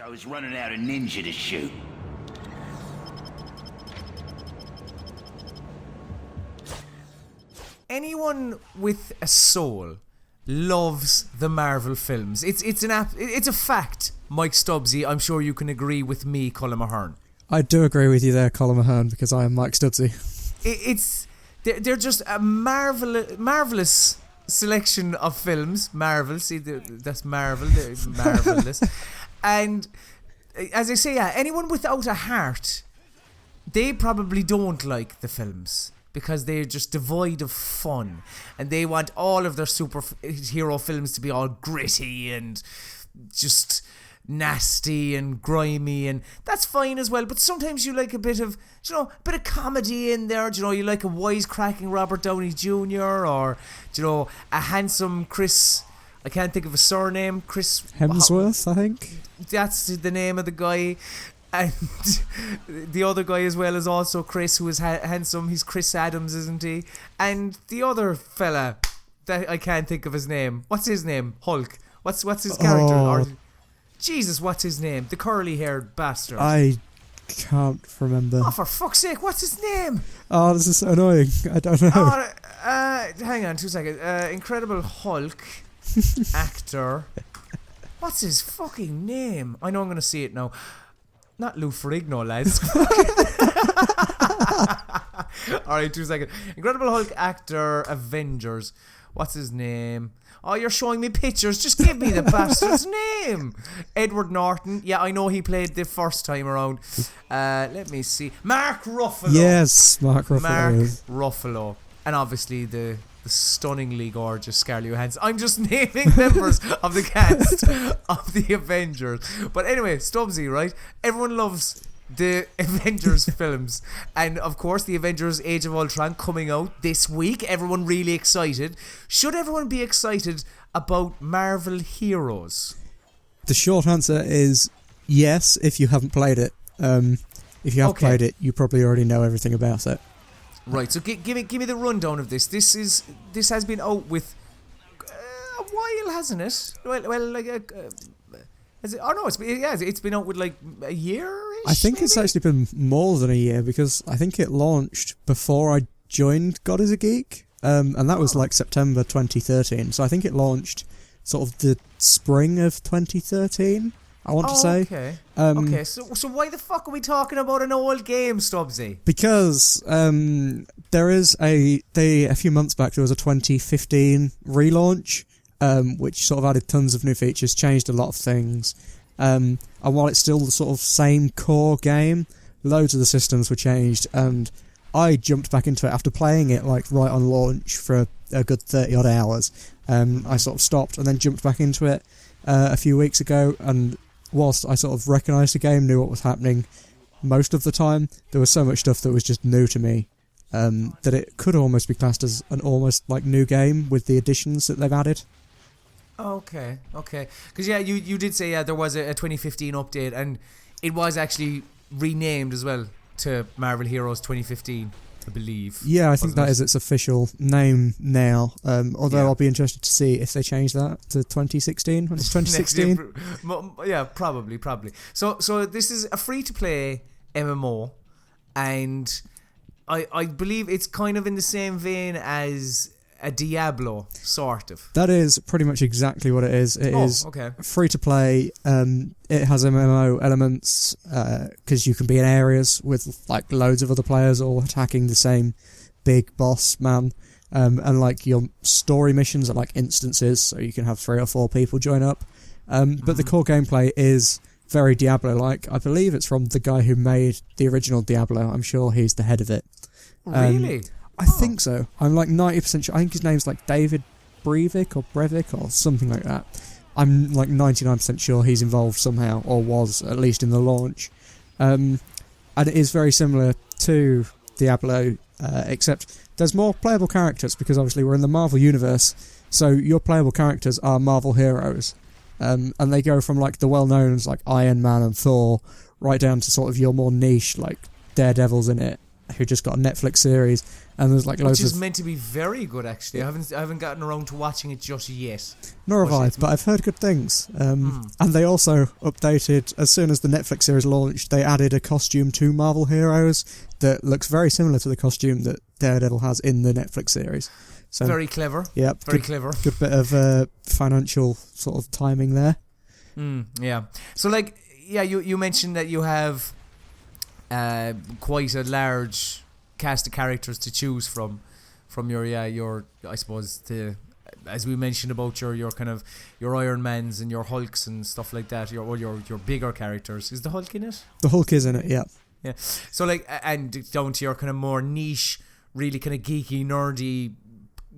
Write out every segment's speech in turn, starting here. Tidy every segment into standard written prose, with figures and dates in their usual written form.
I was running out of ninja to shoot. Anyone with a soul loves the Marvel films. It's a fact, Mike Stubbsy. I'm sure you can agree with me, Colm Ahern. I do agree with you there, Colm Ahern, because I am Mike Stubbsy. They're just a marvelous selection of films. Marvel, see, that's Marvel. They're marvelous. And as I say, anyone without a heart, they probably don't like the films because they're just devoid of fun, and they want all of their superhero films to be all gritty and just nasty and grimy, and that's fine as well. But sometimes you like a bit of comedy in there. You like a wisecracking Robert Downey Jr. or a handsome Chris. I can't think of a surname. Chris Hemsworth, I think. That's the name of the guy. And the other guy as well is also Chris, who is handsome. He's Chris Adams, isn't he? And the other fella, that I can't think of his name. What's his name? Hulk. What's his character? Or, Jesus, what's his name? The curly-haired bastard. I can't remember. Oh, for fuck's sake, what's his name? Oh, this is so annoying. I don't know. Hang on 2 seconds. Incredible Hulk actor. What's his fucking name? I know I'm going to see it now. Not Lou Ferrigno, lads. Alright, 2 seconds. Incredible Hulk actor, Avengers. What's his name? Oh, you're showing me pictures. Just give me the bastard's name. Edward Norton. Yeah, I know he played the first time around. Let me see. Mark Ruffalo. Yes, Mark Ruffalo. Mark Ruffalo. And obviously the stunningly gorgeous Scarlett Johansson. I'm just naming members of the cast of the Avengers. But anyway, Stubbsy, right? Everyone loves the Avengers films. And of course, the Avengers Age of Ultron coming out this week. Everyone really excited. Should everyone be excited about Marvel Heroes? The short answer is yes, if you haven't played it. If you have played it, you probably already know everything about it. Right, so give me the rundown of this. This has been out with a while, hasn't it? Well, like has it? Oh no, it's been out with like a year-ish. I think maybe? It's actually been more than a year because I think it launched before I joined God is a Geek, and that was like September 2013. So I think it launched sort of the spring of 2013. I want to say. Okay. Okay. So why the fuck are we talking about an old game, Stubbsy? Because there is a few months back there was a 2015 relaunch, which sort of added tons of new features, changed a lot of things, and while it's still the sort of same core game, loads of the systems were changed, and I jumped back into it after playing it like right on launch for a good 30 odd hours. I sort of stopped and then jumped back into it a few weeks ago, and whilst I sort of recognised the game, knew what was happening most of the time, there was so much stuff that was just new to me that it could almost be classed as an almost like new game with the additions that they've added. Okay. Because you did say there was a 2015 update, and it was actually renamed as well to Marvel Heroes 2015, I believe. Yeah, I think that is its official name now. Although I'll be interested to see if they change that to 2016. When it's 2016. Yeah, probably. So this is a free-to-play MMO, and I believe it's kind of in the same vein as a Diablo, sort of. That is pretty much exactly what it is. It is free to play. It has MMO elements because you can be in areas with like loads of other players all attacking the same big boss man. And like your story missions are like instances, so you can have 3 or 4 people join up. But the core gameplay is very Diablo-like. I believe it's from the guy who made the original Diablo. I'm sure he's the head of it. Really? I think so. I'm like 90% sure. I think his name's like David Breivik or something like that. I'm like 99% sure he's involved somehow, or was, at least in the launch. And it is very similar to Diablo, except there's more playable characters, because obviously we're in the Marvel universe, so your playable characters are Marvel heroes. And they go from like the well-knowns like Iron Man and Thor, right down to sort of your more niche, like Daredevil's in it, who just got a Netflix series, and there's like loads Which is of... meant to be very good, actually. I haven't gotten around to watching it just yet. Nor have I, but I've heard good things. And they also updated, as soon as the Netflix series launched, they added a costume to Marvel Heroes that looks very similar to the costume that Daredevil has in the Netflix series. So, very clever. Yeah, very clever. Good bit of financial sort of timing there. Yeah. So, like, yeah, you mentioned that you have quite a large cast of characters to choose from your I suppose as we mentioned about your kind of your Iron Mans and your Hulks and stuff like that, your bigger characters. Is the Hulk in it? The Hulk is in it, yeah. Yeah. So like, and down to your kind of more niche, really kind of geeky, nerdy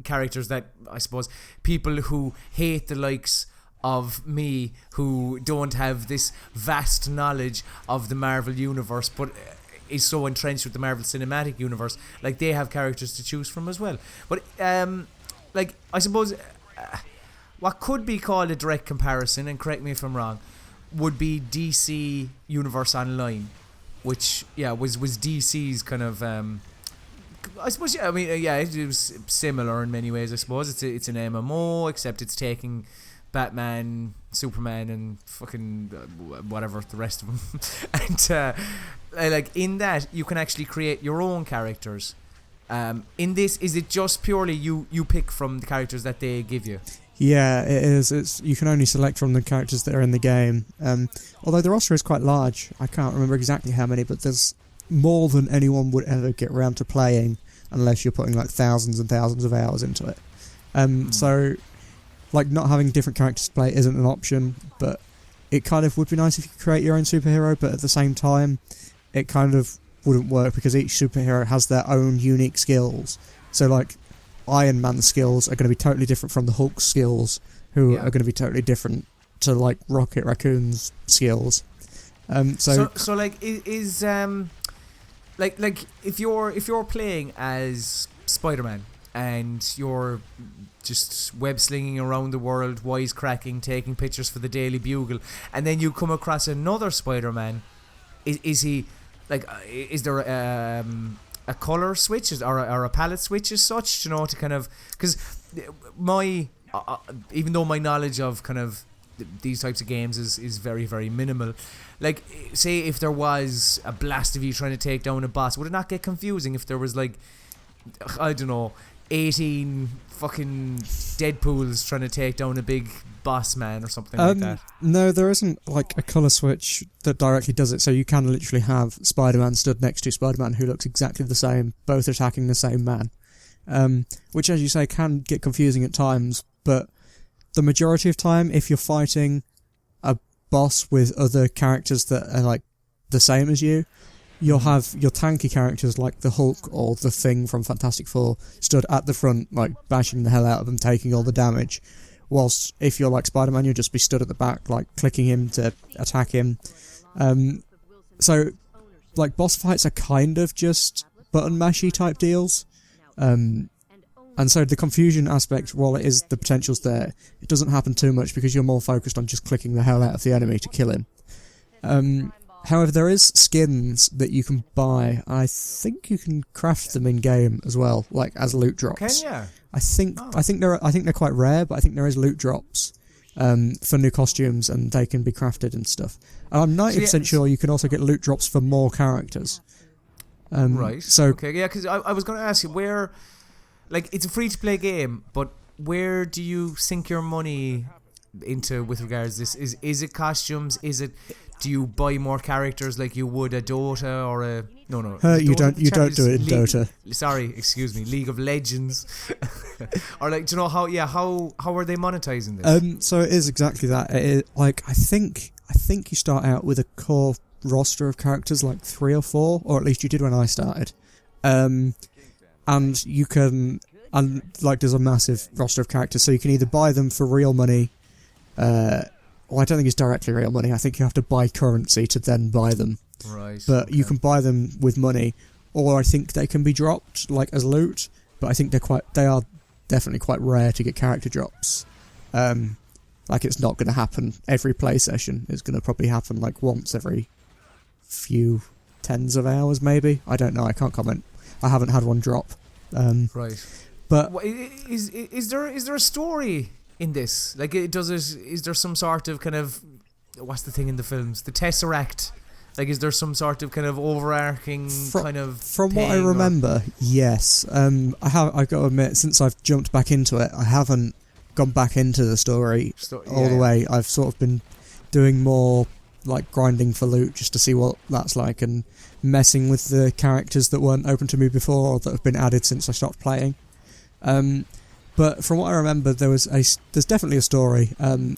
characters that I suppose people who hate the likes of me, who don't have this vast knowledge of the Marvel universe, but is so entrenched with the Marvel Cinematic Universe, like they have characters to choose from as well. But like I suppose what could be called a direct comparison, and correct me if I'm wrong, would be DC Universe Online, which was DC's kind of I suppose it was similar in many ways. I suppose it's an MMO, except it's taking Batman, Superman, and fucking whatever the rest of them, and like in that you can actually create your own characters. In this, is it just purely you pick from the characters that they give you? Yeah, it is. You can only select from the characters that are in the game. Although the roster is quite large, I can't remember exactly how many, but there's more than anyone would ever get around to playing, unless you're putting like thousands and thousands of hours into it. So, like, not having different characters to play isn't an option, but it kind of would be nice if you could create your own superhero, but at the same time, it kind of wouldn't work because each superhero has their own unique skills. So, like, Iron Man's skills are going to be totally different from the Hulk's skills, who are going to be totally different to, like, Rocket Raccoon's skills. So like, is like if you're playing as Spider-Man and you're just web slinging around the world, wisecracking, taking pictures for the Daily Bugle, and then you come across another Spider-Man, is he like? Is there a color switch or a palette switch as such? To kind of, because my even though my knowledge of kind of these types of games is very, very minimal. Like, say if there was a blast of you trying to take down a boss, would it not get confusing if there was, like, I don't know, 18 fucking Deadpools trying to take down a big boss man or something like that? No, there isn't like a colour switch that directly does it, so you can literally have Spider-Man stood next to Spider-Man who looks exactly the same, both attacking the same man. Which, as you say, can get confusing at times, but the majority of time, if you're fighting a boss with other characters that are like the same as you, you'll have your tanky characters like the Hulk or the Thing from Fantastic Four stood at the front, like bashing the hell out of them, taking all the damage. Whilst if you're like Spider-Man, you'll just be stood at the back, like clicking him to attack him. So, like, boss fights are kind of just button mashy type deals. And so the confusion aspect, while it is the potential's there, it doesn't happen too much because you're more focused on just clicking the hell out of the enemy to kill him. However, there is skins that you can buy. I think you can craft them in game as well, like as loot drops. Can you? I think they're quite rare, but I think there is loot drops for new costumes, and they can be crafted and stuff. And I'm 90% sure you can also get loot drops for more characters. Right. So okay, yeah, because I was going to ask you where. Like, it's a free-to-play game, but where do you sink your money into with regards to this? Is it costumes? Do you buy more characters like you would a Dota or a... No. You don't do it in Dota. Sorry, excuse me, League of Legends. Or, like, do you know how are they monetizing this? So it is exactly that. It is, like, I think you start out with a core roster of characters, like 3 or 4, or at least you did when I started. And you can, and like, there's a massive roster of characters, so you can either buy them for real money. I don't think it's directly real money. I think you have to buy currency to then buy them. Right. But you can buy them with money, or I think they can be dropped like as loot. But I think they are definitely quite rare to get character drops. Like, it's not going to happen every play session. It's going to probably happen like once every few tens of hours, maybe. I don't know. I can't comment. I haven't had one drop. Right. But is there a story in this? Like, is there some sort of kind of, what's the thing in the films? The Tesseract. Like, is there some sort of kind of overarching kind of From thing, what I remember, yes. I've got to admit, since I've jumped back into it, I haven't gone back into the story all the way. I've sort of been doing more like grinding for loot just to see what that's like, and messing with the characters that weren't open to me before or that have been added since I stopped playing. But from what I remember, there's definitely a story, and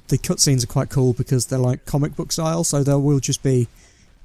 the cutscenes are quite cool because they're like comic book style. So there will just be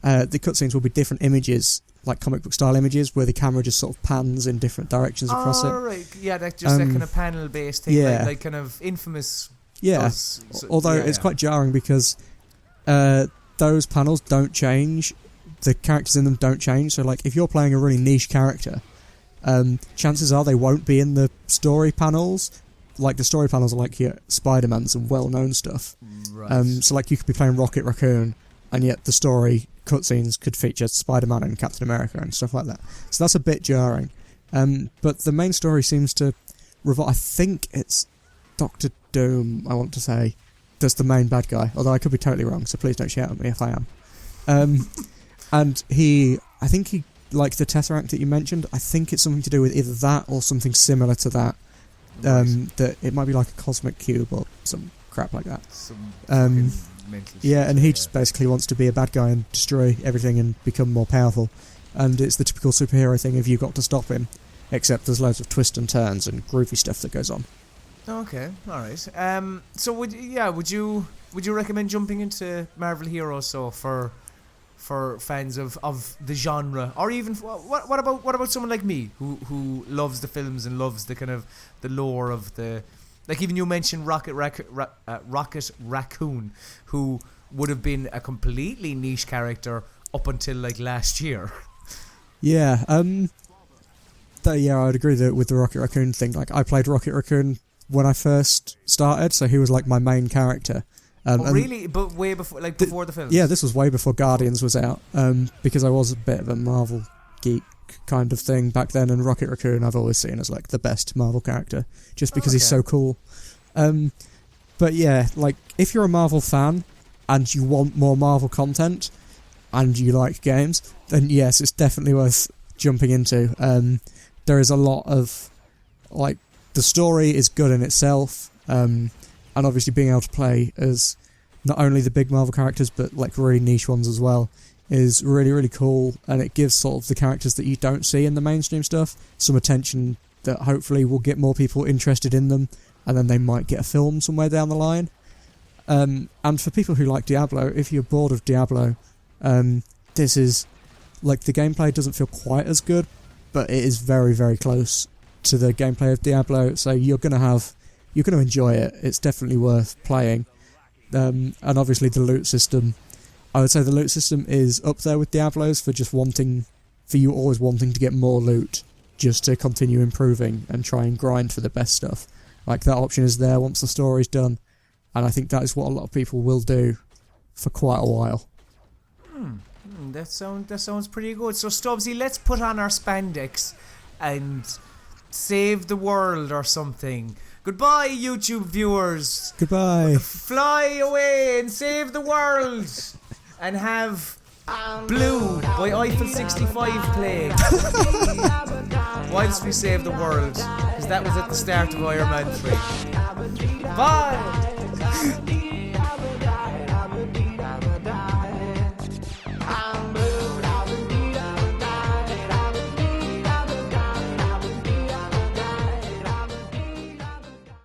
the cutscenes will be different images, like comic book style images, where the camera just sort of pans in different directions across it. Right, yeah, that's just that kind of panel based thing, like kind of Infamous. Yeah, although it's quite jarring because those panels don't change, the characters in them don't change. So like if you're playing a really niche character, chances are they won't be in the story panels. Like the story panels are like your Spider-Man's and well-known stuff. Right. So like you could be playing Rocket Raccoon, and yet the story cutscenes could feature Spider-Man and Captain America and stuff like that. So that's a bit jarring. But the main story seems to revolve. I think it's Doctor Doom, I want to say, that's the main bad guy. Although I could be totally wrong, so please don't shout at me if I am. And I think he, like the Tesseract that you mentioned, I think it's something to do with either that or something similar to that. That it might be like a cosmic cube or some crap like that. And he just basically wants to be a bad guy and destroy everything and become more powerful. And it's the typical superhero thing of you've got to stop him, except there's loads of twists and turns and groovy stuff that goes on. Okay, all right. So would you recommend jumping into Marvel Heroes for fans of the genre, or even what about someone like me who loves the films and loves the kind of the lore of the, like even you mentioned Rocket Raccoon, who would have been a completely niche character up until like last year. Yeah, I'd agree with the Rocket Raccoon thing. Like I played Rocket Raccoon when I first started, so he was like my main character. Really? But way before, like before the films? Yeah, this was way before Guardians was out, because I was a bit of a Marvel geek kind of thing back then, and Rocket Raccoon I've always seen as like the best Marvel character, just because he's so cool. But yeah, like if you're a Marvel fan and you want more Marvel content and you like games, then yes, it's definitely worth jumping into. There is a lot of, like, the story is good in itself, and obviously being able to play as not only the big Marvel characters but like really niche ones as well is really, really cool, and it gives sort of the characters that you don't see in the mainstream stuff some attention that hopefully will get more people interested in them, and then they might get a film somewhere down the line. And for people who like Diablo, if you're bored of Diablo, this is, like, the gameplay doesn't feel quite as good, but it is very, very close to the gameplay of Diablo, so you're going to enjoy it. It's definitely worth playing. And obviously the loot system, I would say the loot system is up there with Diablo's for you always wanting to get more loot just to continue improving and try and grind for the best stuff. Like, that option is there once the story's done, and I think that is what a lot of people will do for quite a while. That sounds pretty good. So Stubbsy, let's put on our spandex and save the world or something. Goodbye, YouTube viewers. Goodbye. Fly away and save the world, and have Blue by Eiffel 65 playing whilst we save the world, because that was at the start of Iron Man 3. Bye.